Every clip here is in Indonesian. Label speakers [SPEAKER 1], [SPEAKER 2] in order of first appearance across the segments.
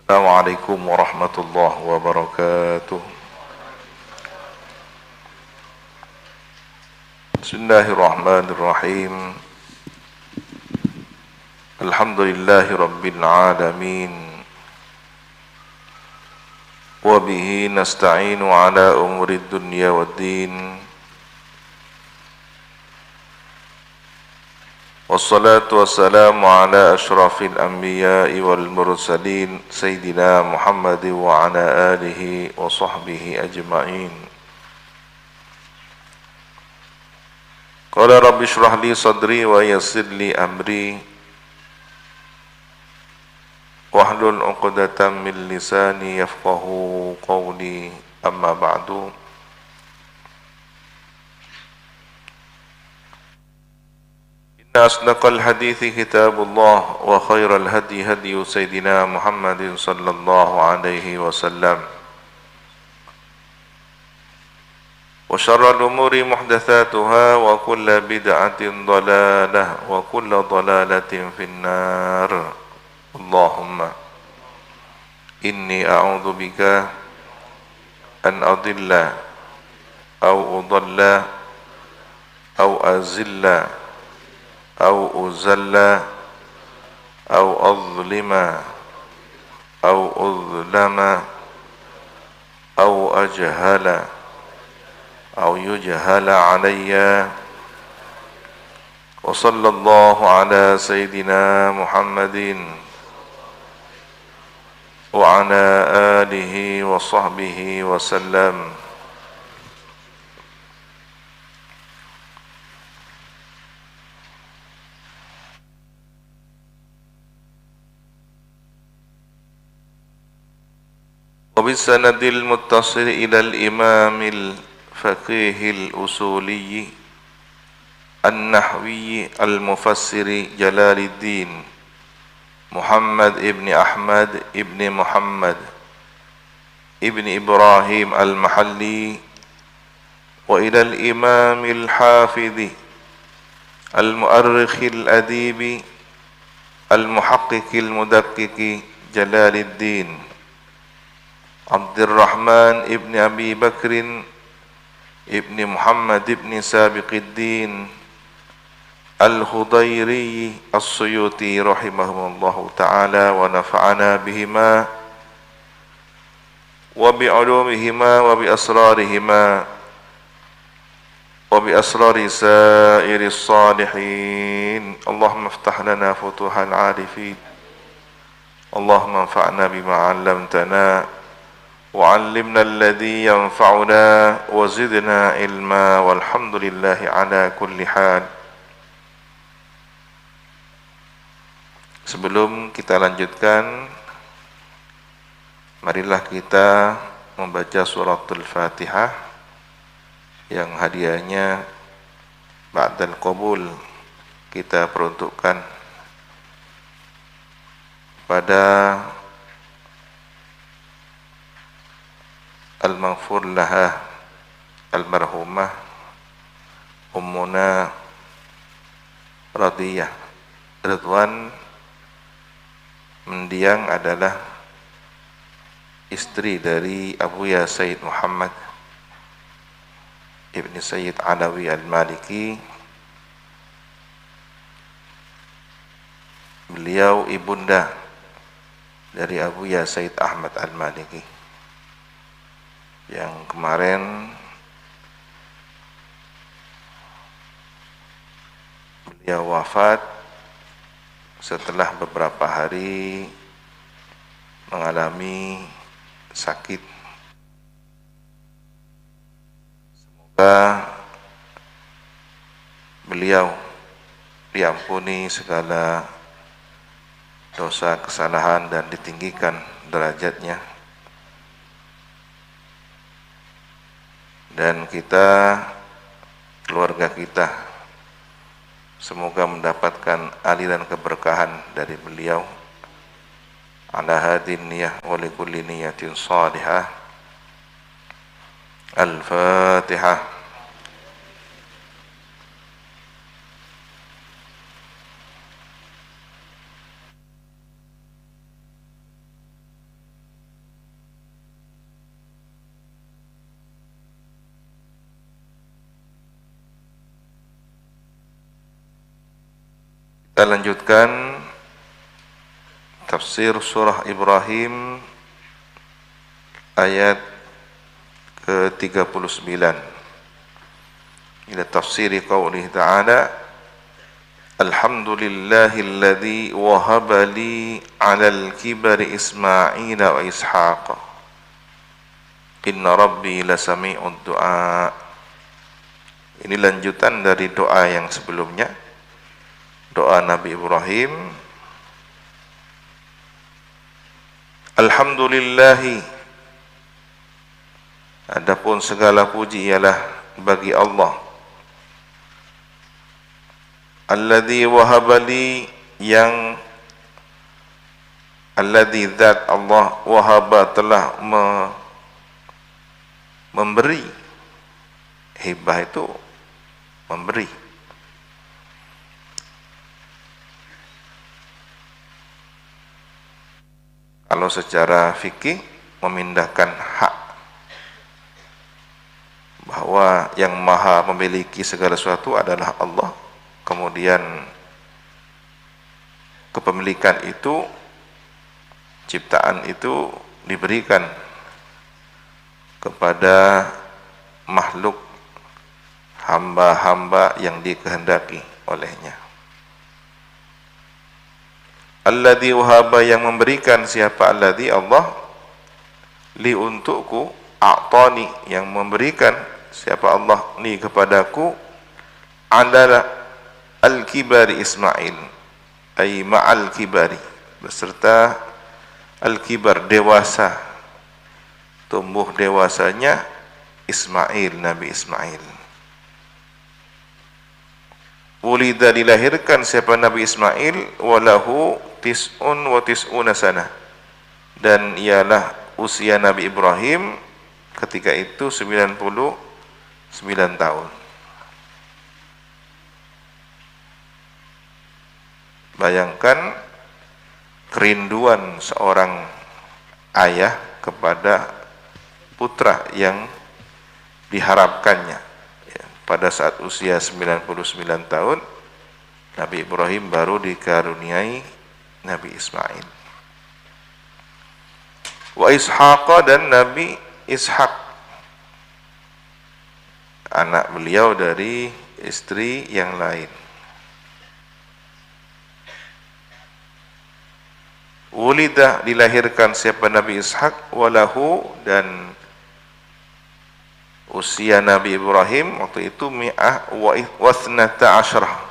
[SPEAKER 1] Assalamualaikum warahmatullahi wabarakatuh. Bismillahirrahmanirrahim. Alhamdulillahi rabbil alamin. Wa bihi nasta'inu ala umuri dunya waddin. Wassalatu wassalamu ala ashrafil anbiya'i wal mursalin Sayyidina Muhammad wa ala alihi wa sahbihi ajma'in. Qala rabbi shrah li sadri wa yassir li amri wahlul 'uqdatam min lisani yafqahu qawli, amma ba'du. Inna asdaqal hadithi kitabullah wa khairal hadi hadi sayyidina Muhammadin sallallahu alaihi wasallam wa syarral umuri muhdatsatuha wa kullu bid'atin dhalalah wa kullu dhalalatin finnar. Allahumma inni a'udzu bika an adilla aw udalla aw azilla aw uzalla aw azlima aw uzlama aw ajhala aw yujhala alayya. Wa sallallahu ala sayyidina Muhammadin wa ala alihi wa sahbihi wa sallam. Wa bisanadil muttasil ila al-imamil faqihil usuliyyi an-nahwiyyi al-mufassiri Jalaluddin Muhammad ibni Ahmad ibni Muhammad ibni Ibrahim al-Mahalli wa ila al-imamil hafidhi al-mu'arrikhil adibi al-muhaqqiqil mudaqqiqi Jalaluddin Abdurrahman ibni Abi Bakrin ibni Muhammad ibni Sabiqiddin Al-Khudairi As-Suyuti rahimahumullahu ta'ala wa nafa'ana bihima wa bi'ulumihima wa bi'asrarihima wa bi'asrari sairis salihin. Allahumma iftah lana futuhal arifin, Allahumma anfa'na bima 'allamtana wa 'allimna alladhi yanfa'una wa zidna ilma, walhamdulillahi ala kulli hal. Sebelum kita lanjutkan, marilah kita membaca suratul Fatihah yang hadiahnya ba'dal qabul kita peruntukkan pada al-maghfur laha al-marhumah Ummuna Radiyah Ridwan Mendiang, adalah istri dari Abuya Sayyid Muhammad Ibni Sayyid Alawi Al-Maliki. Beliau ibunda dari Abuya Sayyid Ahmad Al-Maliki yang kemarin beliau wafat setelah beberapa hari mengalami sakit. Semoga beliau diampuni segala dosa kesalahan dan ditinggikan derajatnya. Dan kita, keluarga kita, semoga mendapatkan aliran keberkahan dari beliau. Ala hadin niyah wa likulli niyatin salihah. Al-Fatihah. Kita lanjutkan tafsir surah Ibrahim ayat ke-39. Ila tafsiri qaulih ta'ala, Alhamdulillahilladzi wahaba li 'alal kibari Ismaila wa Ishaqa. Inna rabbi lasami'ud du'a. Ini lanjutan dari doa yang sebelumnya, doa Nabi Ibrahim. Alhamdulillahi, adapun segala puji ialah bagi Allah, alladzi wahabali, yang alladzi zat Allah, wahaba telah memberi. Hibah itu memberi. Kalau secara fikih memindahkan hak, bahwa yang maha memiliki segala sesuatu adalah Allah, kemudian kepemilikan itu, ciptaan itu diberikan kepada makhluk, hamba-hamba yang dikehendaki olehnya. Alladzi wahaba, yang memberikan. Siapa? Alladzi, Allah. Li, untukku. A'tani, yang memberikan. Siapa? Allah. Li, kepadaku. Adalah al-kibari Ismail, ay ma'al kibari, beserta al-kibar, dewasa, tumbuh dewasanya Ismail, Nabi Ismail. Ulida, dilahirkan siapa? Nabi Ismail. Walahu tis'un wa tis'una sana, dan ialah usia Nabi Ibrahim ketika itu 99 tahun. Bayangkan kerinduan seorang ayah kepada putra yang diharapkannya. Pada saat usia 99 tahun, Nabi Ibrahim baru dikaruniai Nabi Ismail. Wa Ishaqa, dan Nabi Ishaq, anak beliau dari istri yang lain. Wulida, dilahirkan siapa? Nabi Ishaq. Walahu, dan usia Nabi Ibrahim waktu itu mi'ah wa ithnata asyrah,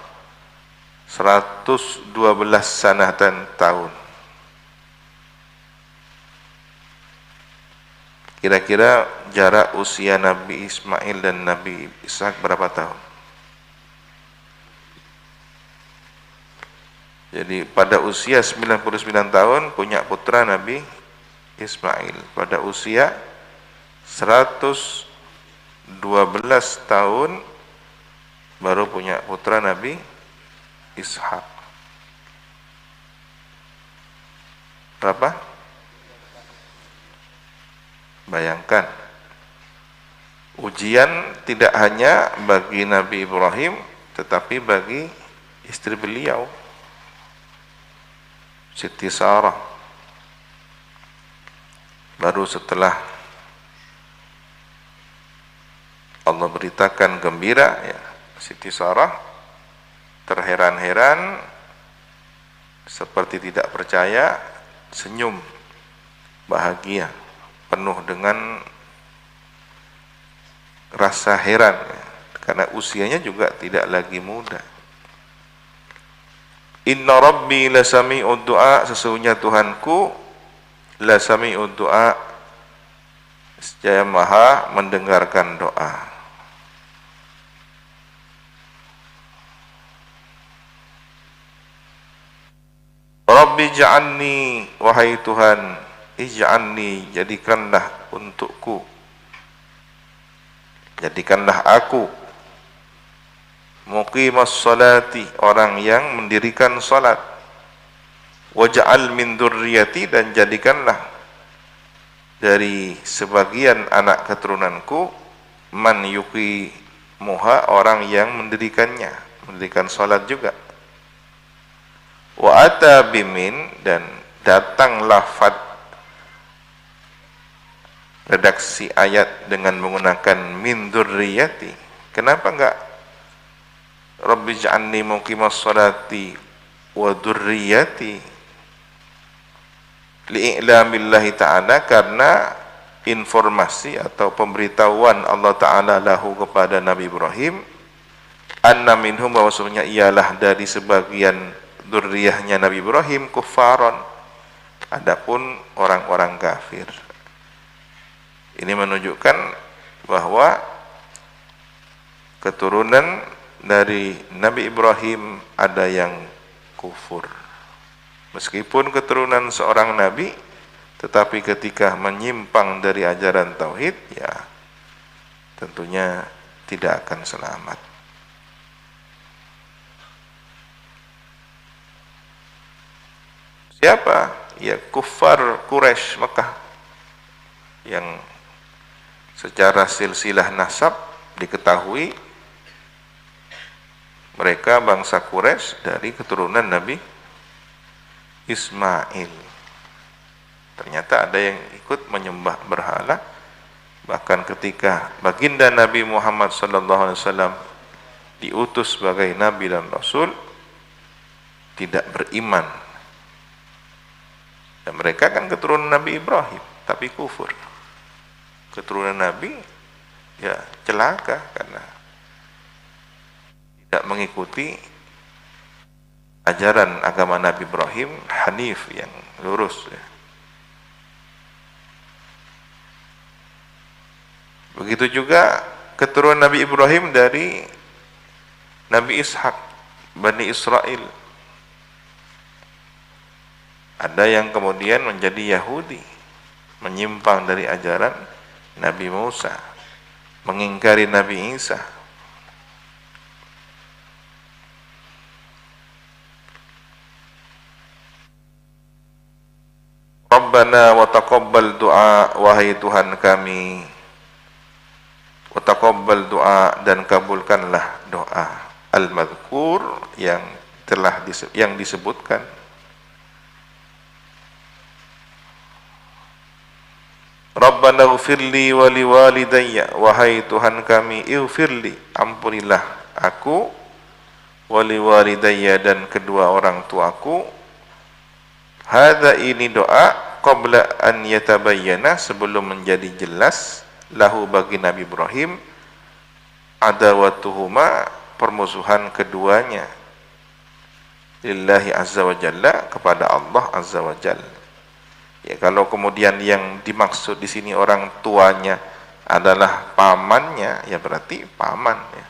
[SPEAKER 1] 112 sanatan tahun. Kira-kira jarak usia Nabi Ismail dan Nabi Ishak berapa tahun? Jadi pada usia 99 tahun punya putra Nabi Ismail. Pada usia 112 tahun baru punya putra Nabi Ishak. Berapa? Bayangkan, ujian tidak hanya bagi Nabi Ibrahim, tetapi bagi istri beliau, Siti Sarah. Baru setelah Allah beritakan gembira, ya, Siti Sarah terheran-heran, seperti tidak percaya, senyum bahagia, penuh dengan rasa heran, ya, karena usianya juga tidak lagi muda. Inna rabbi lasami'ud du'a, sesungguhnya Tuhanku lasami'ud du'a, Jaya Maha mendengarkan doa. Rabbi ja'alni, wahai Tuhan, ij'alni, jadikanlah untukku, jadikanlah aku, muqimas salati, orang yang mendirikan salat, waj'al min dzurriyyati, dan jadikanlah dari sebagian anak keturunanku, man yuqimuha, orang yang mendirikannya, mendirikan salat juga. Wa ata bimin, dan datang lafad redaksi ayat dengan menggunakan min dzurriyyati. Kenapa enggak Rabbi ij'alni muqimas sholati wa dzurriyyati? Li'ilamillahi ta'ala, karena informasi atau pemberitahuan Allah Ta'ala lahu kepada Nabi Ibrahim, anna minhum, bahwasanya ialah dari sebagian dzurriyyahnya Nabi Ibrahim, kuffaron, adapun orang-orang kafir. Ini menunjukkan bahwa keturunan dari Nabi Ibrahim ada yang kufur. Meskipun keturunan seorang nabi, tetapi ketika menyimpang dari ajaran tauhid, ya tentunya tidak akan selamat. Siapa? Ya kufar Quraisy Mekah, yang secara silsilah nasab diketahui mereka bangsa Quraisy dari keturunan Nabi Ismail. Ternyata ada yang ikut menyembah berhala. Bahkan ketika baginda Nabi Muhammad SAW diutus sebagai Nabi dan Rasul, tidak beriman. Dan mereka kan keturunan Nabi Ibrahim, tapi kufur. Keturunan Nabi ya celaka karena tidak mengikuti ajaran agama Nabi Ibrahim Hanif, yang lurus ya. Begitu juga keturunan Nabi Ibrahim dari Nabi Ishak, Bani Israel. Ada yang kemudian menjadi Yahudi, menyimpang dari ajaran Nabi Musa, mengingkari Nabi Isa. Rabbana wa taqabbal du'a, wahai Tuhan kami, wa taqabbal du'a, dan kabulkanlah doa al-madhkur, yang telah disebutkan. Rabbana ighfirli wa liwalidayya, wahai Tuhan kami, ighfirli, ampunilah aku, wa liwalidayya, dan kedua orang tuaku. Hadza, ini doa, qabla an yatabayyana, sebelum menjadi jelas, lahu, bagi Nabi Ibrahim, adawatuhuma, permusuhan keduanya, lillahi azza wa jalla, kepada Allah azza wa jalla. Ya, kalau kemudian yang dimaksud di sini orang tuanya adalah pamannya, ya berarti paman ya.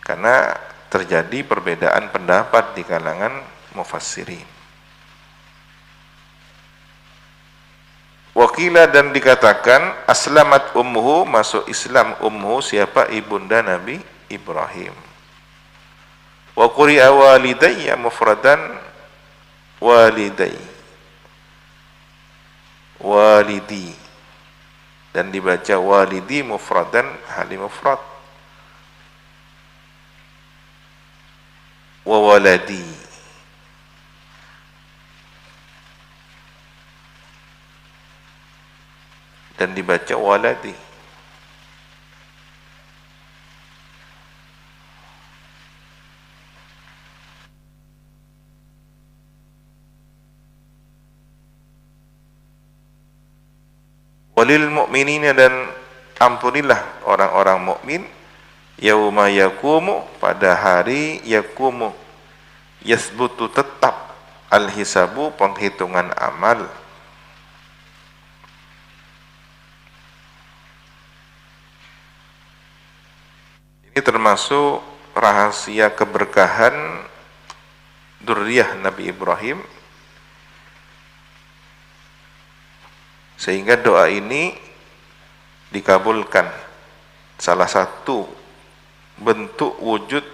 [SPEAKER 1] Karena terjadi perbedaan pendapat di kalangan mufassirin. Wakila, dan dikatakan, aslamat ummuhu, masuk Islam ummuhu, siapa? Ibunda Nabi Ibrahim. Wa quri'a walidayya mufradan, waliday, walidi, dan dibaca walidi mufradan, hali mufrad, wa waladi, dan dibaca waladi. Walil mu'minina, dan ampunilah orang-orang mukmin, yauma yakumu, pada hari yakumu, yasbutu, tetap, al-hisabu, penghitungan amal. Ini termasuk rahasia keberkahan dzurriyyah Nabi Ibrahim, sehingga doa ini dikabulkan. Salah satu bentuk wujud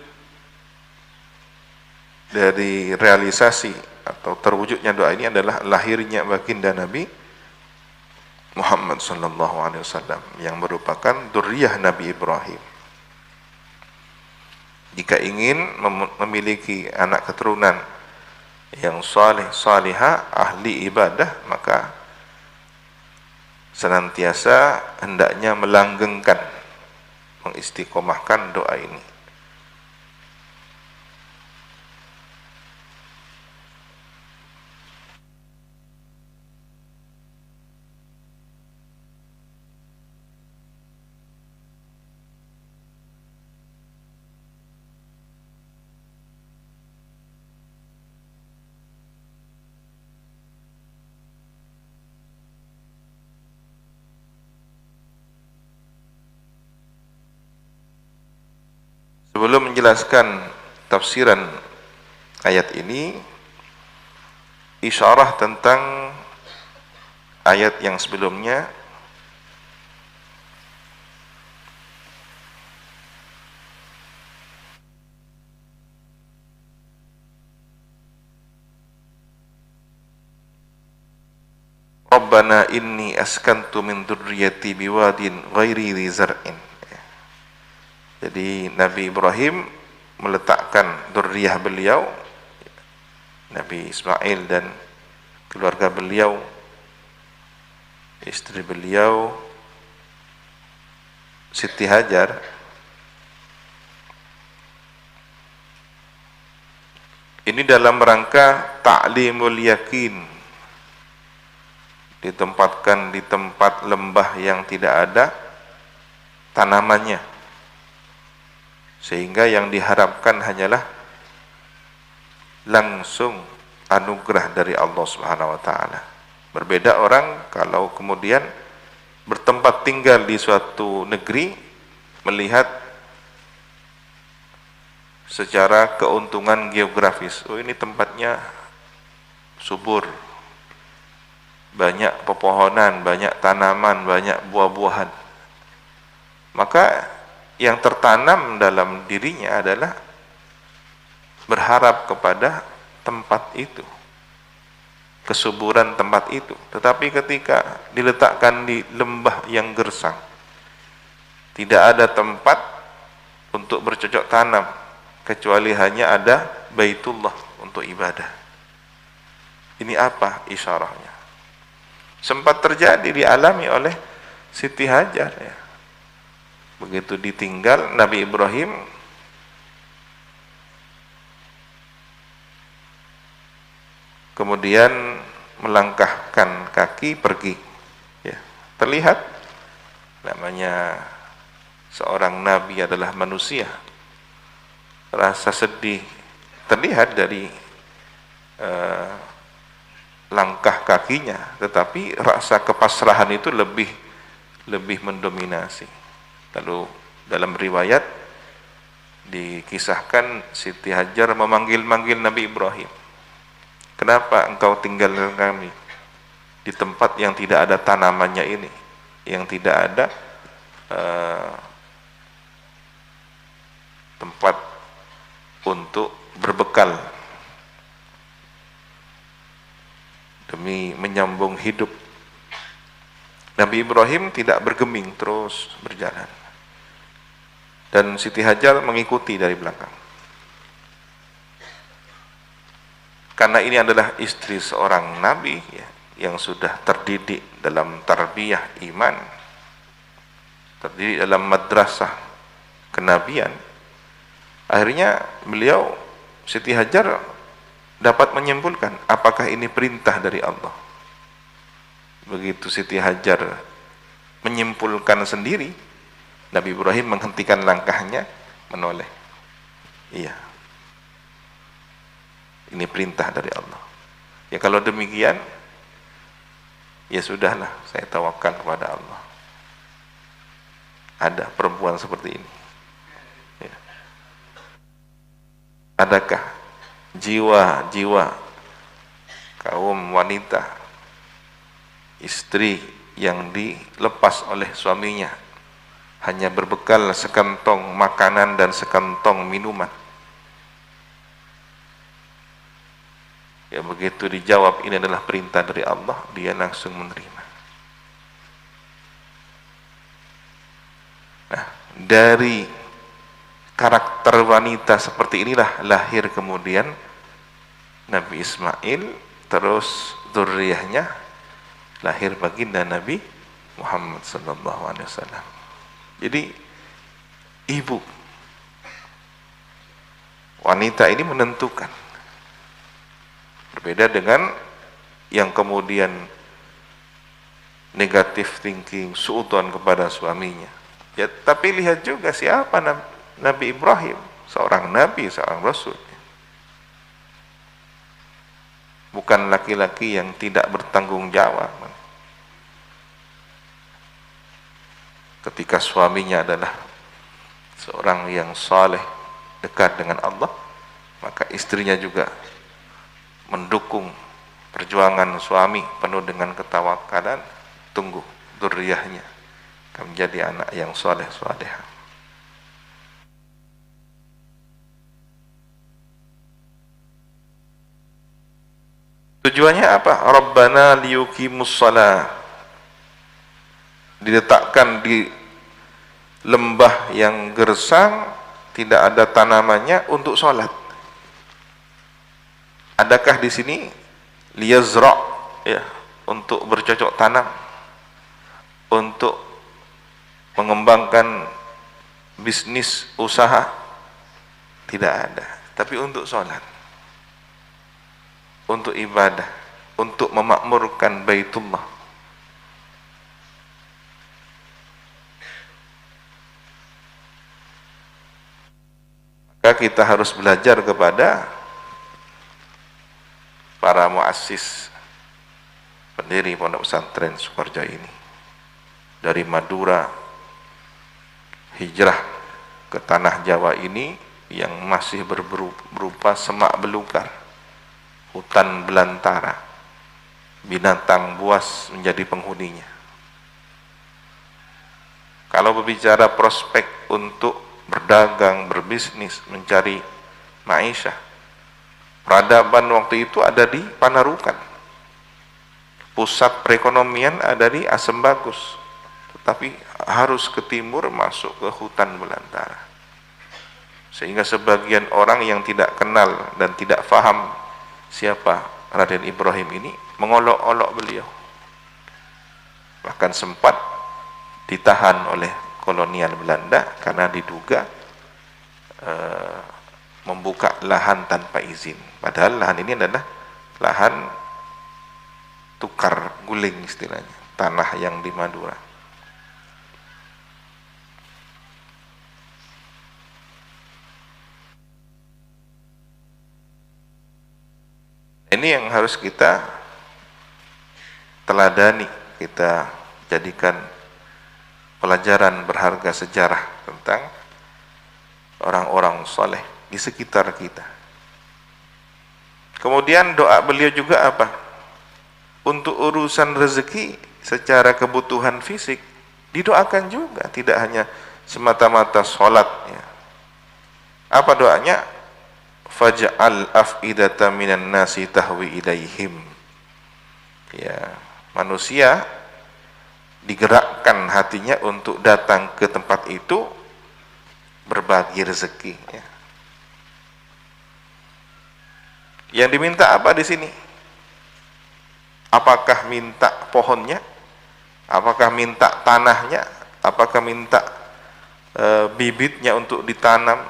[SPEAKER 1] dari realisasi atau terwujudnya doa ini adalah lahirnya baginda Nabi Muhammad SAW, yang merupakan dzurriyyah Nabi Ibrahim. Jika ingin memiliki anak keturunan yang saleh salihah, ahli ibadah, maka senantiasa hendaknya melanggengkan, mengistiqomahkan doa ini. Sebelum menjelaskan tafsiran ayat ini, isyarah tentang ayat yang sebelumnya. Rabbana inni askantu min dzurriyyati biwadin ghairi dzi zar'in. Jadi Nabi Ibrahim meletakkan dzurriyyah beliau, Nabi Ismail dan keluarga beliau, istri beliau Siti Hajar, ini dalam rangka ta'limul yakin, ditempatkan di tempat lembah yang tidak ada tanamannya, sehingga yang diharapkan hanyalah langsung anugerah dari Allah Subhanahu wa taala. Berbeda orang kalau kemudian bertempat tinggal di suatu negeri, melihat secara keuntungan geografis, oh ini tempatnya subur, banyak pepohonan, banyak tanaman, banyak buah-buahan, maka yang tertanam dalam dirinya adalah berharap kepada tempat itu, kesuburan tempat itu. Tetapi ketika diletakkan di lembah yang gersang, tidak ada tempat untuk bercocok tanam, kecuali hanya ada Baitullah untuk ibadah. Ini apa isyarahnya? Sempat terjadi, dialami oleh Siti Hajar, ya. Begitu ditinggal Nabi Ibrahim, kemudian melangkahkan kaki pergi, ya. Terlihat namanya seorang nabi adalah manusia, rasa sedih terlihat dari langkah kakinya, tetapi rasa kepasrahan itu lebih mendominasi. Lalu dalam riwayat dikisahkan Siti Hajar memanggil-manggil Nabi Ibrahim, kenapa engkau tinggalkan kami di tempat yang tidak ada tanamannya ini, yang tidak ada tempat untuk berbekal demi menyambung hidup. Nabi Ibrahim tidak bergeming, terus berjalan, dan Siti Hajar mengikuti dari belakang. Karena ini adalah istri seorang nabi, ya, yang sudah terdidik dalam tarbiyah iman, terdidik dalam madrasah kenabian, akhirnya beliau, Siti Hajar, dapat menyimpulkan apakah ini perintah dari Allah. Begitu Siti Hajar menyimpulkan sendiri, Nabi Ibrahim menghentikan langkahnya, menoleh. Iya, ini perintah dari Allah. Ya kalau demikian, ya sudahlah, saya tawakal kepada Allah. Ada perempuan seperti ini, ya. Adakah jiwa-jiwa kaum wanita, istri yang dilepas oleh suaminya hanya berbekal sekantong makanan dan sekantong minuman? Ya begitu dijawab ini adalah perintah dari Allah, dia langsung menerima. Nah, dari karakter wanita seperti inilah lahir kemudian Nabi Ismail, terus dzurriyyahnya lahir baginda Nabi Muhammad sallallahu alaihi wasallam. Jadi ibu wanita ini menentukan. Berbeda dengan yang kemudian negative thinking, suudzon kepada suaminya. Ya, tapi lihat juga siapa Nabi Ibrahim, seorang nabi, seorang rasul. Bukan laki-laki yang tidak bertanggung jawab. Ketika suaminya adalah seorang yang saleh, dekat dengan Allah, maka istrinya juga mendukung perjuangan suami penuh dengan ketawakalan. Tunggu dzurriyyahnya akan menjadi anak yang saleh salehah. Tujuannya apa? Rabbana liyuqimus shalah. Diletakkan di lembah yang gersang, tidak ada tanamannya, untuk sholat. Adakah di sini liyazra, ya, untuk bercocok tanam, untuk mengembangkan bisnis usaha? Tidak ada, tapi untuk sholat, untuk ibadah, untuk memakmurkan Baitullah. Maka kita harus belajar kepada para muassis, pendiri pondok pesantren Sukoharjo ini, dari Madura hijrah ke tanah Jawa ini yang masih berupa semak belukar, hutan belantara, binatang buas menjadi penghuninya. Kalau berbicara prospek untuk berdagang, berbisnis, mencari maisha, peradaban waktu itu ada di Panarukan, pusat perekonomian ada di Asem Bagus, tetapi harus ke timur masuk ke hutan belantara, sehingga sebagian orang yang tidak kenal dan tidak faham siapa Raden Ibrahim ini mengolok-olok beliau, bahkan sempat ditahan oleh kolonial Belanda karena diduga membuka lahan tanpa izin. Padahal lahan ini adalah lahan tukar guling istilahnya, tanah yang di Madura. Ini yang harus kita teladani, kita jadikan pelajaran berharga sejarah tentang orang-orang soleh di sekitar kita. Kemudian doa beliau juga apa? Untuk urusan rezeki secara kebutuhan fisik didoakan juga, tidak hanya semata-mata sholat, ya. Apa doanya? Faj'al af'idata minan nasi tahwi ilaihim. Ya, manusia digerakkan hatinya untuk datang ke tempat itu berbagi rezeki, ya. Yang diminta apa di sini? Apakah minta pohonnya? Apakah minta tanahnya? Apakah minta bibitnya untuk ditanam,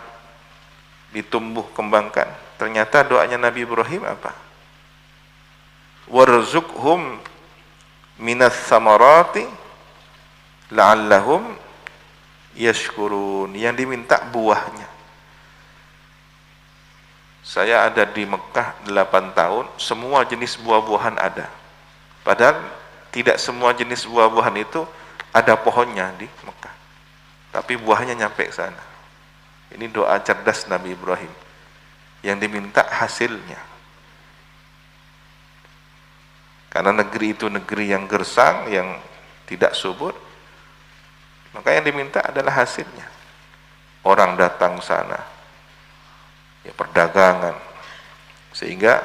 [SPEAKER 1] ditumbuh kembangkan? Ternyata doanya Nabi Ibrahim apa? Warzuqhum minas samarati la'allahum yashkurun. Yang diminta buahnya. Saya ada di Mekah 8 tahun, semua jenis buah-buahan ada. Padahal tidak semua jenis buah-buahan itu ada pohonnya di Mekah, tapi buahnya nyampe ke sana. Ini doa cerdas Nabi Ibrahim. Yang diminta hasilnya. Karena negeri itu negeri yang gersang, yang tidak subur, maka yang diminta adalah hasilnya. Orang datang sana, ya, perdagangan, sehingga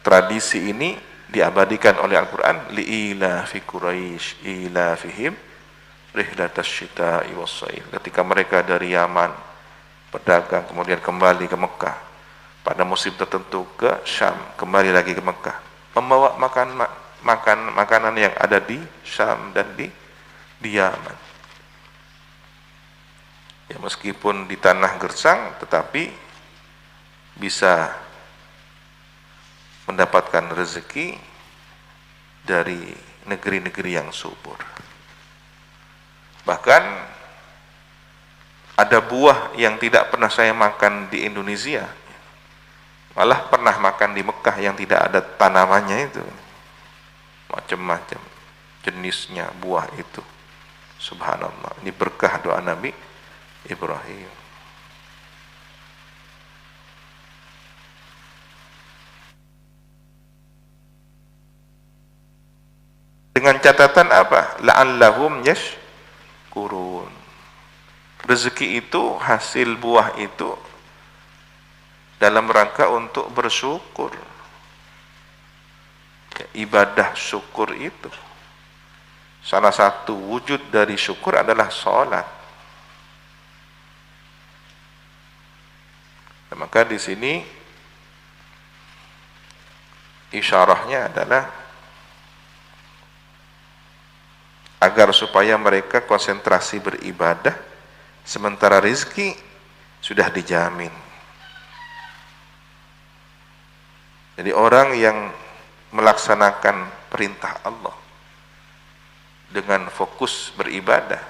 [SPEAKER 1] tradisi ini diabadikan oleh Al-Quran. Li'ila fi Quraisy ila fihim rihlatas syita'i was-saif. Ketika mereka dari Yaman berdagang kemudian kembali ke Mekah, pada musim tertentu ke Syam, kembali lagi ke Mekah, membawa makanan yang ada di Syam dan di Yaman. Ya, meskipun di tanah gersang, tetapi bisa mendapatkan rezeki dari negeri-negeri yang subur. Bahkan ada buah yang tidak pernah saya makan di Indonesia, malah pernah makan di Mekah yang tidak ada tanamannya itu. Macam-macam jenisnya buah itu. Subhanallah, ini berkah doa Nabi Ibrahim. Dengan catatan apa? La'allahum yashkurun. Rezeki itu, hasil buah itu dalam rangka untuk bersyukur. Ya, ibadah syukur itu salah satu wujud dari syukur adalah sholat. Nah, maka di sini isyarahnya adalah agar supaya mereka konsentrasi beribadah sementara rezeki sudah dijamin. Jadi orang yang melaksanakan perintah Allah dengan fokus beribadah,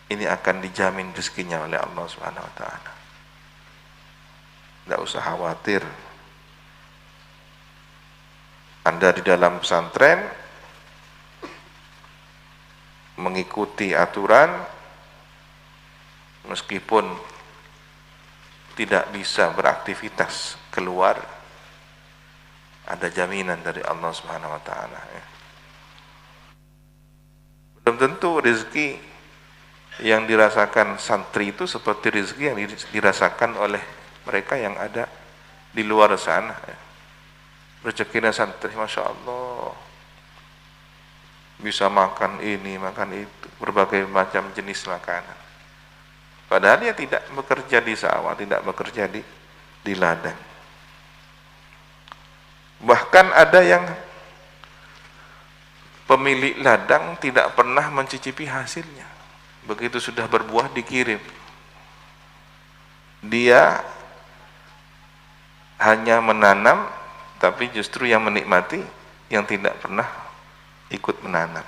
[SPEAKER 1] ini akan dijamin rezekinya oleh Allah Subhanahu wa taala. Tidak usah khawatir. Anda di dalam pesantren mengikuti aturan meskipun tidak bisa beraktivitas keluar, ada jaminan dari Allah Subhanahu wa taala, ya. Belum tentu rezeki yang dirasakan santri itu seperti rezeki yang dirasakan oleh mereka yang ada di luar sana, ya. Rezekinya santri, Masya Allah, bisa makan ini, makan itu, berbagai macam jenis makanan. Padahal dia tidak bekerja di sawah, tidak bekerja di ladang. Bahkan ada yang pemilik ladang tidak pernah mencicipi hasilnya. Begitu sudah berbuah dikirim. Dia hanya menanam, tapi justru yang menikmati yang tidak pernah ikut menanam.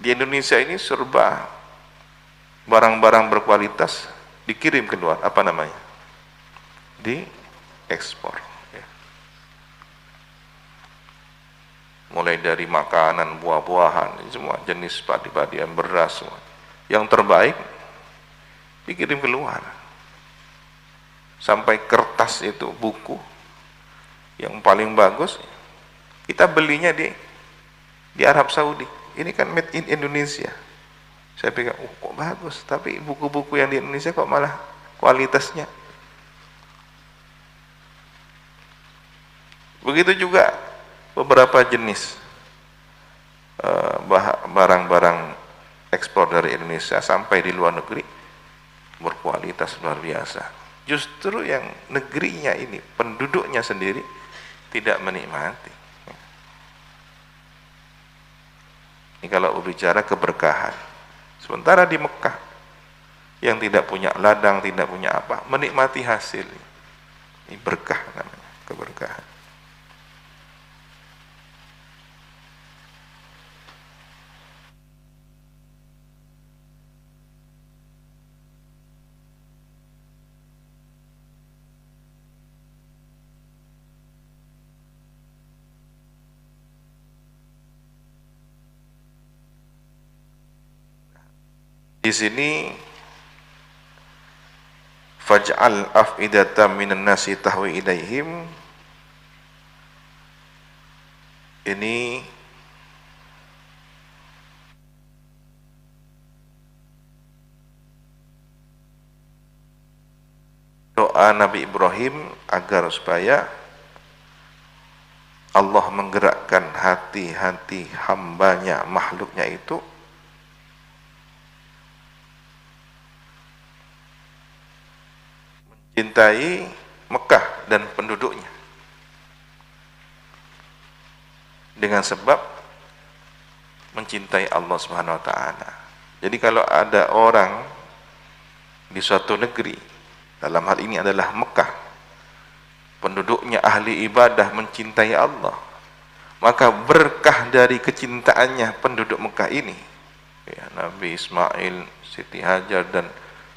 [SPEAKER 1] Di Indonesia ini serba barang-barang berkualitas dikirim keluar, apa namanya? Di ekspor, ya. Mulai dari makanan, buah-buahan, semua jenis padi-padian, beras, semua yang terbaik dikirim keluar. Sampai kertas itu, buku yang paling bagus kita belinya di Arab Saudi. Ini kan made in Indonesia. Saya pikir, kok bagus, tapi buku-buku yang di Indonesia kok malah kualitasnya. Begitu juga beberapa jenis barang-barang ekspor dari Indonesia sampai di luar negeri berkualitas luar biasa. Justru yang negerinya ini, penduduknya sendiri tidak menikmati. Ini kalau berbicara keberkahan. Sementara di Mekah yang tidak punya ladang, tidak punya apa, menikmati hasil. Ini berkah namanya, keberkahan. Di sini faj'al af'idatan minan nasi tahwi ilaihim, ini doa Nabi Ibrahim agar supaya Allah menggerakkan hati-hati hambanya, makhluknya itu mencintai Mekah dan penduduknya dengan sebab mencintai Allah Subhanahu wa taala. Jadi kalau ada orang di suatu negeri, dalam hal ini adalah Mekah, penduduknya ahli ibadah mencintai Allah, maka berkah dari kecintaannya penduduk Mekah ini, ya, Nabi Ismail, Siti Hajar dan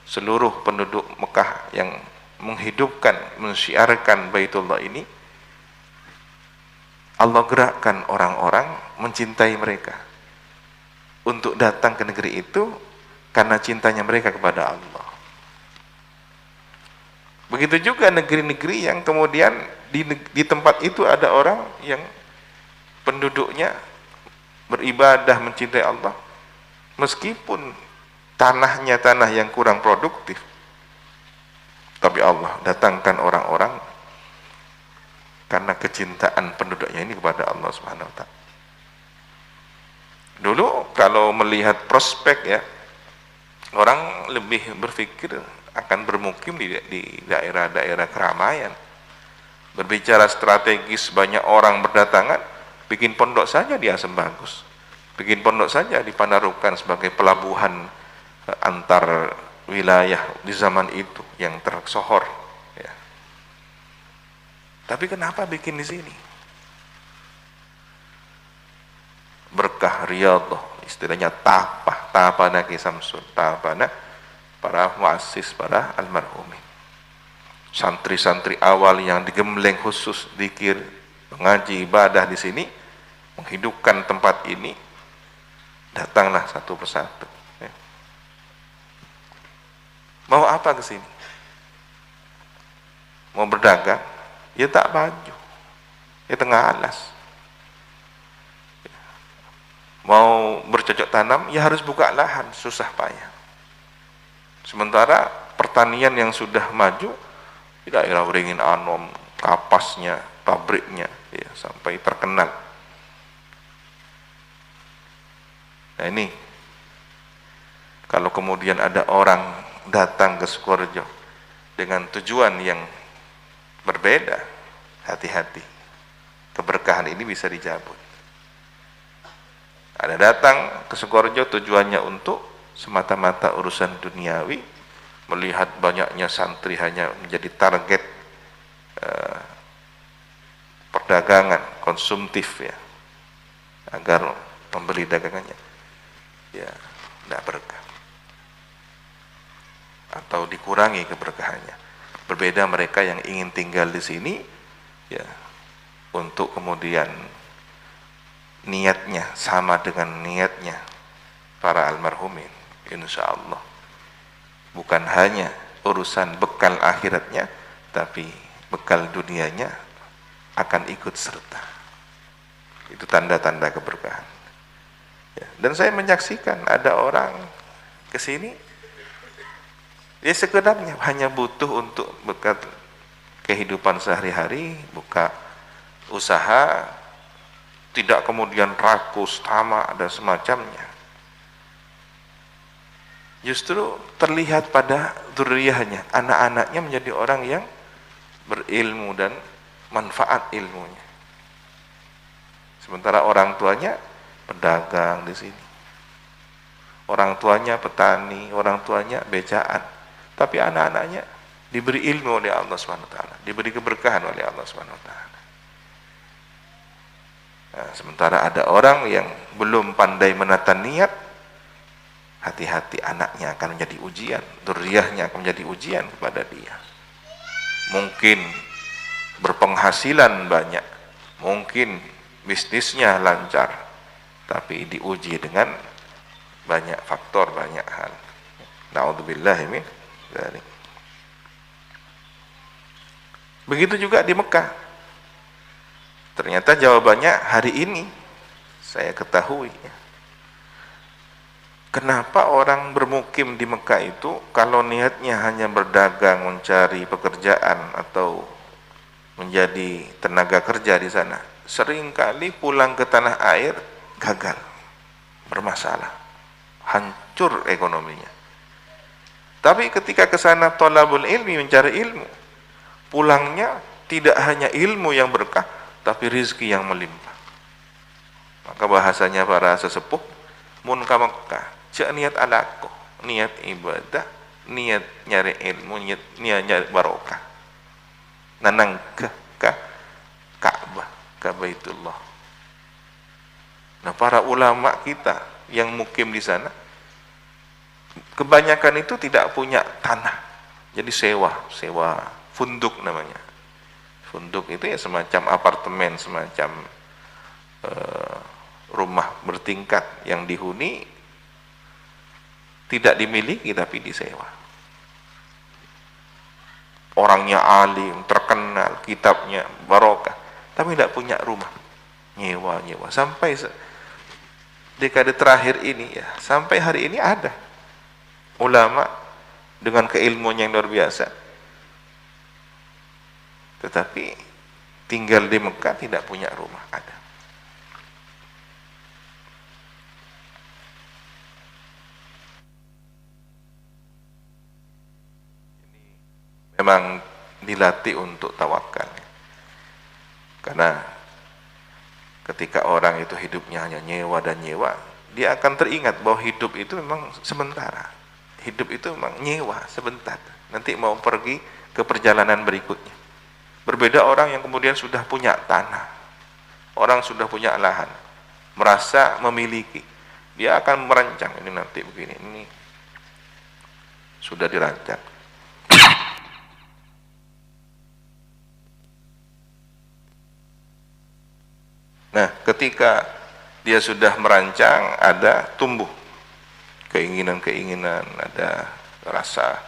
[SPEAKER 1] seluruh penduduk Mekah yang menghidupkan, mensyiarkan Baitullah ini, Allah gerakkan orang-orang mencintai mereka untuk datang ke negeri itu karena cintanya mereka kepada Allah. Begitu juga negeri-negeri yang kemudian di tempat itu ada orang yang penduduknya beribadah mencintai Allah, meskipun tanahnya tanah yang kurang produktif, tapi Allah datangkan orang-orang karena kecintaan penduduknya ini kepada Allah Subhanahu wa taala. Dulu kalau melihat prospek, ya, orang lebih berpikir akan bermukim di daerah-daerah keramaian. Berbicara strategis, banyak orang berdatangan, bikin pondok saja di Asam Bagus, bikin pondok saja di Panarukan sebagai pelabuhan antar wilayah di zaman itu yang tersohor, ya. Tapi kenapa bikin di sini? Berkah riyadhah, istilahnya tapana Ki Samsun, tapana para muassis, para almarhumin, santri-santri awal yang digembleng khusus zikir, mengaji, ibadah di sini, menghidupkan tempat ini. Datanglah satu persatu, ya. Mau apa ke sini? Mau berdagang? Ya tak baju, ya tengah alas. Mau bercocok tanam, ya harus buka lahan, susah payah. Sementara pertanian yang sudah maju di daerah Waringin Anom, kapasnya, pabriknya, ya, sampai terkenal. Nah ini, kalau kemudian ada orang datang ke Sukorejo dengan tujuan yang berbeda, hati-hati, keberkahan ini bisa dicabut. Ada datang ke Sukorejo tujuannya untuk semata-mata urusan duniawi, melihat banyaknya santri hanya menjadi target perdagangan konsumtif, ya, agar membeli dagangannya, ya, tidak berkah atau dikurangi keberkahannya. Berbeda mereka yang ingin tinggal di sini, ya, untuk kemudian niatnya sama dengan niatnya para almarhumin, insya Allah bukan hanya urusan bekal akhiratnya, tapi bekal dunianya akan ikut serta. Itu tanda-tanda keberkahan, ya. Dan saya menyaksikan ada orang kesini, dia sekedarnya hanya butuh untuk bekal kehidupan sehari-hari, buka usaha, tidak kemudian rakus, tamak dan semacamnya. Justru terlihat pada dzurriyyahnya, anak-anaknya menjadi orang yang berilmu dan manfaat ilmunya. Sementara orang tuanya pedagang di sini, orang tuanya petani, orang tuanya becaan, tapi anak-anaknya diberi ilmu oleh Allah SWT, diberi keberkahan oleh Allah SWT. Nah, sementara ada orang yang belum pandai menata niat, hati-hati, anaknya akan menjadi ujian, dzurriyyahnya akan menjadi ujian kepada dia. Mungkin berpenghasilan banyak, mungkin bisnisnya lancar, tapi diuji dengan banyak faktor, banyak hal. Na'udzubillahi min dzalik. Begitu juga di Mekah. Ternyata jawabannya hari ini saya ketahui, ya. Kenapa orang bermukim di Mekah itu kalau niatnya hanya berdagang, mencari pekerjaan atau menjadi tenaga kerja di sana, seringkali pulang ke tanah air gagal, bermasalah, hancur ekonominya. Tapi ketika ke sana thalabul ilmi, mencari ilmu, pulangnya tidak hanya ilmu yang berkah, tapi rizki yang melimpah. Maka bahasanya para sesepuh, mun ka Mekah, cek niat alaqah, niat ibadah, niat nyari ilmu, niat nyari barokah. Nanang ke Ka'bah, ke Baitullah. Nah, para ulama kita yang mukim di sana, kebanyakan itu tidak punya tanah. Jadi sewa funduk namanya. Funduk itu ya semacam apartemen, semacam rumah bertingkat yang dihuni, tidak dimiliki tapi disewa. Orangnya alim, terkenal, kitabnya barokah, tapi tidak punya rumah, nyewa. Sampai dekade terakhir ini ya, sampai hari ini ada ulama dengan keilmuan yang luar biasa, tetapi tinggal di Mekah tidak punya rumah. Ada. Memang dilatih untuk tawakal, karena ketika orang itu hidupnya hanya nyewa dan nyewa, dia akan teringat bahwa hidup itu memang sementara, hidup itu memang nyewa sebentar, nanti mau pergi ke perjalanan berikutnya. Berbeda orang yang kemudian sudah punya tanah, orang sudah punya lahan, merasa memiliki, dia akan merancang, ini nanti begini, ini sudah dirancang. Nah, ketika dia sudah merancang, ada tumbuh keinginan-keinginan, ada rasa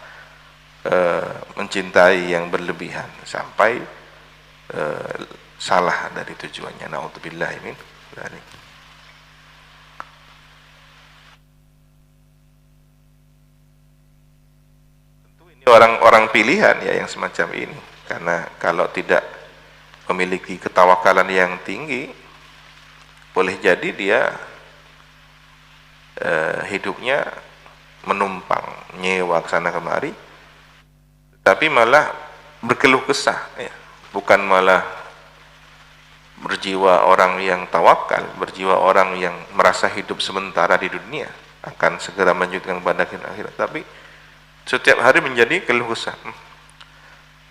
[SPEAKER 1] mencintai yang berlebihan, sampai salah dari tujuannya. Na'udzubillah min dzalik. Tentu ini orang-orang pilihan ya yang semacam ini, karena kalau tidak memiliki ketawakalan yang tinggi, boleh jadi dia hidupnya menumpang, nyewa ke sana kemari, tapi malah berkeluh kesah ya. Bukan malah berjiwa orang yang tawakal, berjiwa orang yang merasa hidup sementara di dunia akan segera melanjutkan pada akhirat, tapi setiap hari menjadi keluh kesah.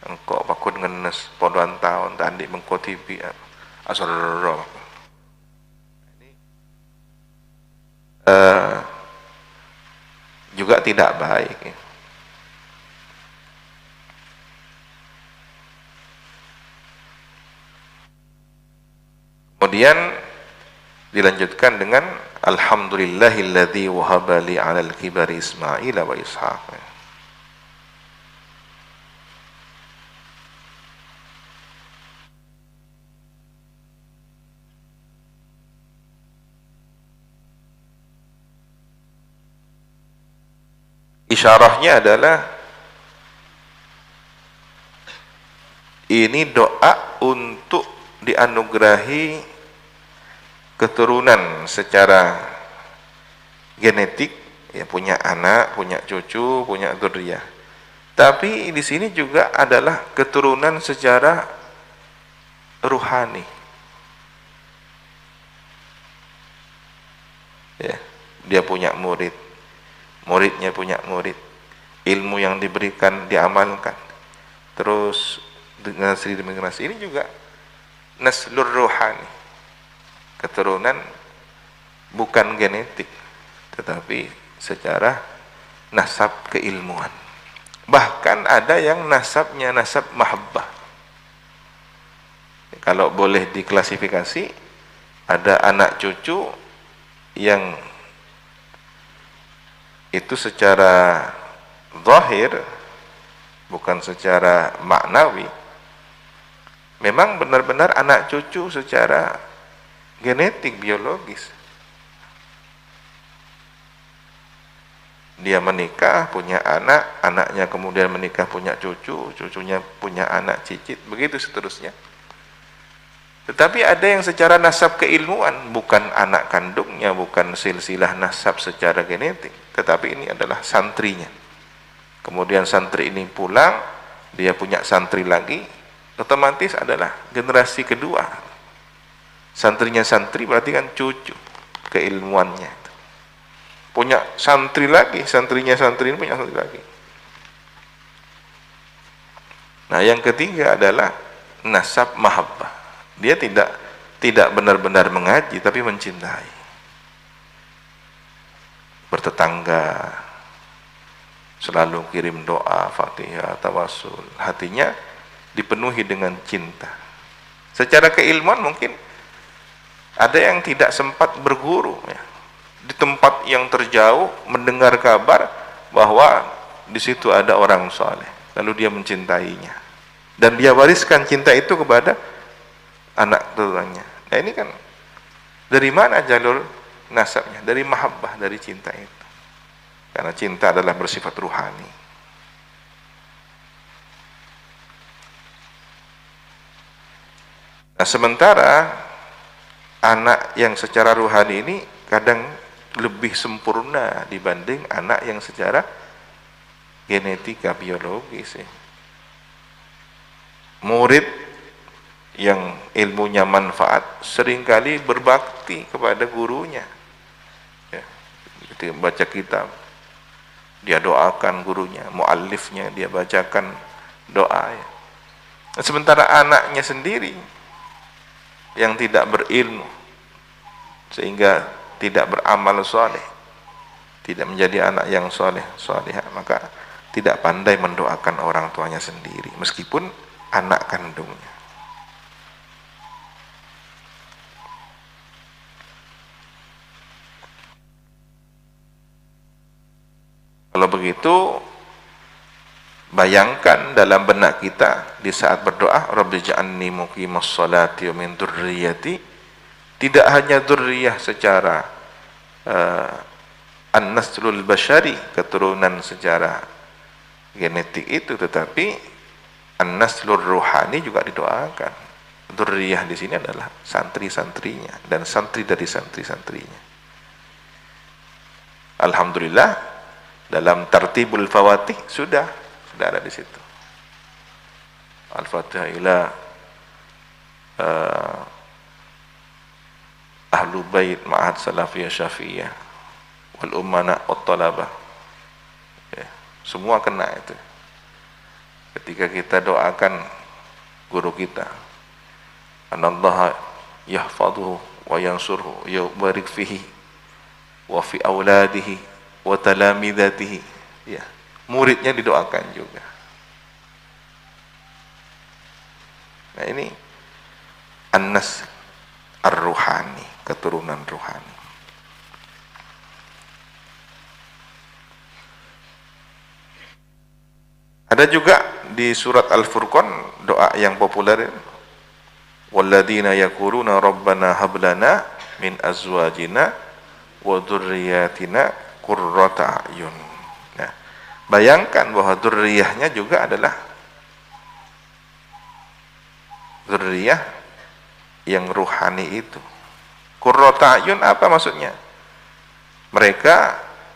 [SPEAKER 1] Engkau pakun ngenes podoan tahun tadi mengkotibi asroro. Juga tidak baik ya. Kemudian dilanjutkan dengan alhamdulillahilladzi wahaba li 'alal kibari Ismail wa Ishaq. Isyarahnya adalah ini doa untuk dianugerahi keturunan secara genetik, ya, punya anak, punya cucu, punya dzurriyyah. Tapi di sini juga adalah keturunan secara ruhani. Ya, dia punya murid, muridnya punya murid, ilmu yang diberikan diamalkan terus dengan generasi. Ini juga naslur ruhani, keturunan bukan genetik tetapi secara nasab keilmuan. Bahkan ada yang nasabnya nasab mahabbah. Kalau boleh diklasifikasi, ada anak cucu yang itu secara zahir, bukan secara maknawi, memang benar-benar anak cucu secara genetik, biologis. Dia menikah, punya anak, anaknya kemudian menikah, punya cucu, cucunya punya anak cicit, begitu seterusnya. Tetapi ada yang secara nasab keilmuan, bukan anak kandungnya, bukan silsilah nasab secara genetik, tetapi ini adalah santrinya, kemudian santri ini pulang, dia punya santri lagi, otomatis adalah generasi kedua. Santrinya santri berarti kan cucu keilmuannya. Punya santri lagi, santrinya santri ini punya santri lagi. Nah, yang ketiga adalah nasab mahabbah. Dia tidak benar-benar mengaji tapi mencintai. Bertetangga, selalu kirim doa, Fatihah, tawasul. Hatinya dipenuhi dengan cinta. Secara keilmuan mungkin ada yang tidak sempat berguru ya. Di tempat yang terjauh mendengar kabar bahwa di situ ada orang soleh, lalu dia mencintainya dan dia wariskan cinta itu kepada anak keturunannya. Nah, ini kan dari mana jalur nasabnya? Dari mahabbah, dari cinta itu. Karena cinta adalah bersifat ruhani. Nah, sementara anak yang secara ruhani ini kadang lebih sempurna dibanding anak yang secara genetika biologis ya. Murid yang ilmunya manfaat seringkali berbakti kepada gurunya ya. Ketika baca kitab dia doakan gurunya, muallifnya dia bacakan doa ya. Sementara anaknya sendiri yang tidak berilmu sehingga tidak beramal soleh, tidak menjadi anak yang soleh, solehah, maka tidak pandai mendoakan orang tuanya sendiri, meskipun anak kandungnya. Kalau begitu, bayangkan dalam benak kita di saat berdoa, Rabbi ja'alni muqimas sholati wa min dzurriyyati, tidak hanya dzurriyyah secara an-naslul bashari, keturunan secara genetik itu, tetapi an-naslur ruhani juga didoakan. Dzurriyyah di sini adalah santri-santrinya dan santri dari santri-santrinya. Alhamdulillah dalam tartibul fawatih sudah ada di situ. Al-Fatihah ila ahlu bait ma'ad salafiyah syafi'iyah wal ummana wat talabah ya, semua kena itu. Ketika kita doakan guru kita, anallaha yahfaduhu wa yansurhu yubarik fihi wa fi auladihi wa talamidatihi ya, muridnya didoakan juga. Nah, ini an-nas ar-ruhani, keturunan ruhani. Ada juga di surat Al-Furqan doa yang populer, walladzina yaquluna rabbana hab lana min azwajina wa dzurriyyatina qurrata a'yun. Nah, bayangkan bahwa dzurriyyahnya juga adalah dzurriyyah yang ruhani itu. Qurrata a'yun apa maksudnya? Mereka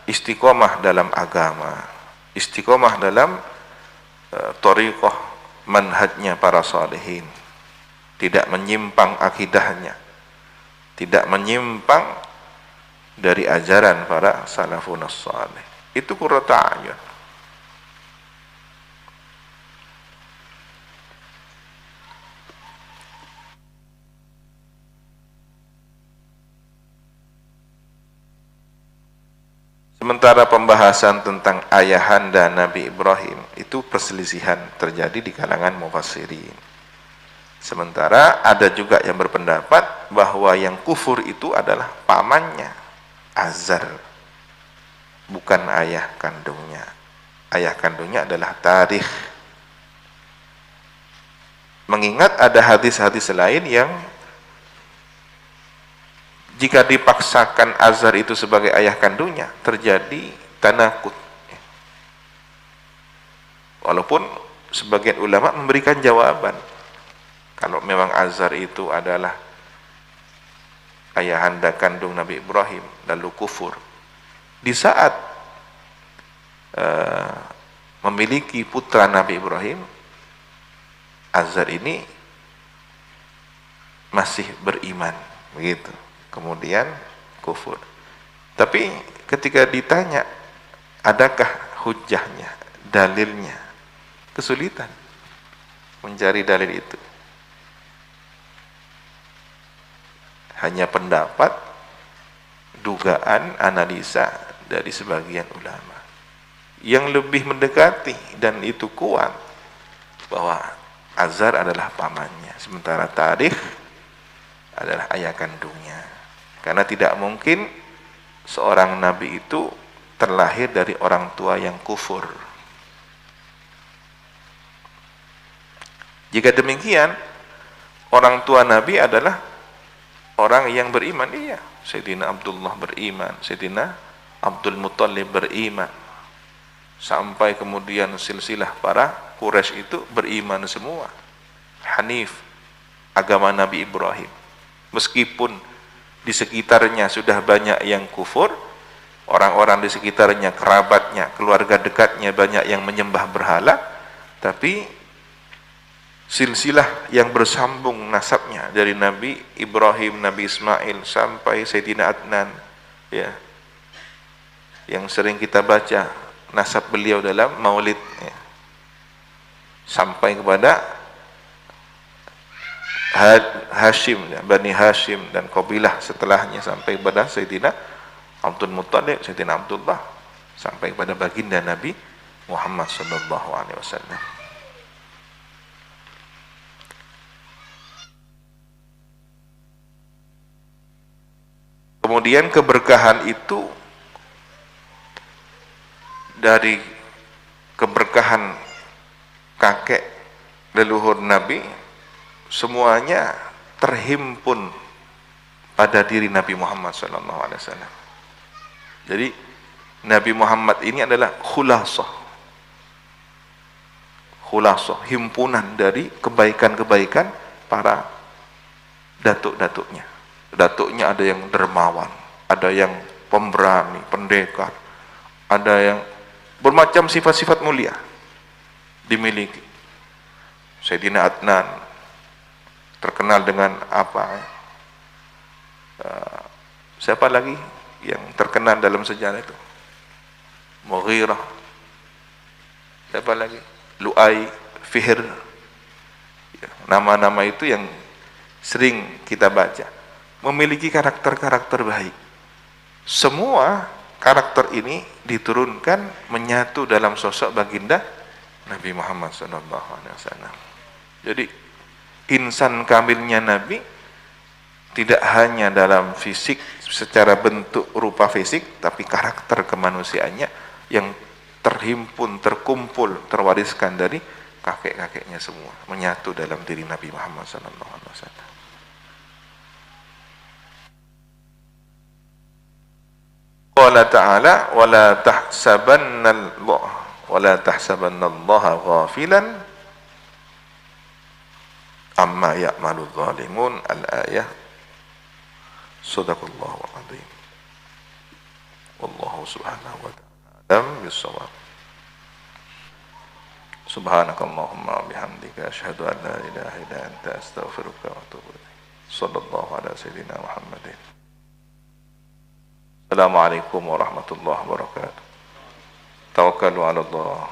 [SPEAKER 1] istiqomah dalam agama, istiqomah dalam thariqah manhajnya para salihin, tidak menyimpang akidahnya, tidak menyimpang dari ajaran para salafun salih. Itu qurrata a'yun. Sementara pembahasan tentang ayahanda Nabi Ibrahim itu perselisihan terjadi di kalangan mufassirin. Sementara ada juga yang berpendapat bahwa yang kufur itu adalah pamannya, Azar, bukan ayah kandungnya. Ayah kandungnya adalah Tarikh. Mengingat ada hadis-hadis lain yang jika dipaksakan Azar itu sebagai ayah kandungnya, terjadi tanakut. Walaupun sebagian ulama memberikan jawaban, kalau memang Azar itu adalah ayahanda kandung Nabi Ibrahim lalu kufur, di saat memiliki putra Nabi Ibrahim, Azar ini masih beriman, begitu. Kemudian kufur. Tapi ketika ditanya, adakah hujahnya, dalilnya, kesulitan mencari dalil itu. Hanya pendapat, dugaan, analisa dari sebagian ulama. Yang lebih mendekati dan itu kuat bahwa Azar adalah pamannya, sementara Tarikh adalah ayah kandungnya. Karena tidak mungkin seorang nabi itu terlahir dari orang tua yang kufur. Jika demikian, orang tua nabi adalah orang yang beriman. Iya, Sayyidina Abdullah beriman, Sayyidina Abdul Muttalib beriman, sampai kemudian silsilah para Quraisy itu beriman semua. Hanif, agama Nabi Ibrahim. Meskipun di sekitarnya sudah banyak yang kufur, orang-orang di sekitarnya, kerabatnya, keluarga dekatnya banyak yang menyembah berhala, tapi silsilah yang bersambung nasabnya dari Nabi Ibrahim, Nabi Ismail sampai Sayyidina Adnan, ya, yang sering kita baca nasab beliau dalam maulid, ya, sampai kepada Hashim, ya, Bani Hashim dan kabilah setelahnya, sampai kepada Sayyidina Abdul Muttalib, Sayyidina Abdullah, sampai kepada baginda Nabi Muhammad sallallahu alaihi wasallam. Kemudian keberkahan itu dari keberkahan kakek leluhur Nabi, semuanya terhimpun pada diri Nabi Muhammad SAW. Jadi Nabi Muhammad ini adalah khulasah, himpunan dari kebaikan-kebaikan para datuk-datuknya. Datuknya ada yang dermawan, ada yang pemberani, pendekar, ada yang bermacam sifat-sifat mulia dimiliki. Sayyidina Adnan terkenal dengan apa? Siapa lagi yang terkenal dalam sejarah itu? Mughirah. Siapa lagi? Lu'ay, Fihr. Ya, nama-nama itu yang sering kita baca. Memiliki karakter-karakter baik. Semua karakter ini diturunkan menyatu dalam sosok baginda Nabi Muhammad SAW. Jadi insan kamilnya Nabi tidak hanya dalam fisik, secara bentuk rupa fisik, tapi karakter kemanusiaannya yang terhimpun, terkumpul, terwariskan dari kakek-kakeknya semua, menyatu dalam diri Nabi Muhammad SAW. Qala ta'ala wala tahsabannallaha ghafilan amma ya'malu dhalimun. Al-ayah. Shadaqallahu al-azim. Wallahu subhanahu wa ta'ala alam bis-shawab. Subhanakallahumma wa bihamdika asyhadu an la ilaha illa anta astaghfiruka wa atubu ilaik. Sallallahu ala sayyidina Muhammadin. Assalamualaikum warahmatullahi wabarakatuh. Tawakkalu ala Allah.